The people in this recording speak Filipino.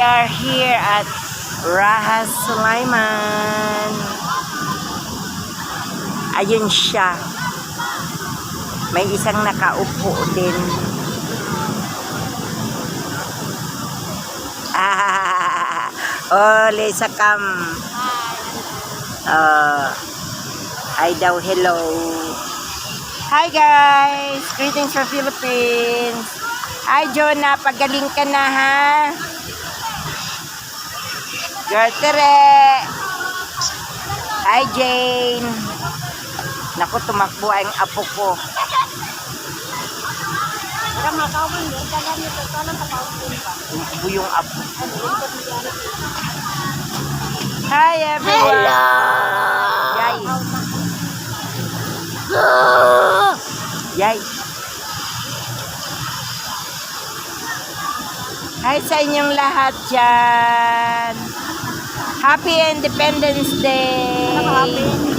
are here at Raha Sulaiman. Ayun siya. May isang nakaupo din. Ole sa cam. Hi daw, hello. Hi guys, greetings from Philippines. Hi Jonah, pagaling ka na ha. Girl Tere. Hi Jane. Naku, tumakbo ang apo ko. Tumakbo yung apo. Hi everyone. Hello. Yay. Yay. Hi sa inyong lahat dyan. Happy Independence Day. Happy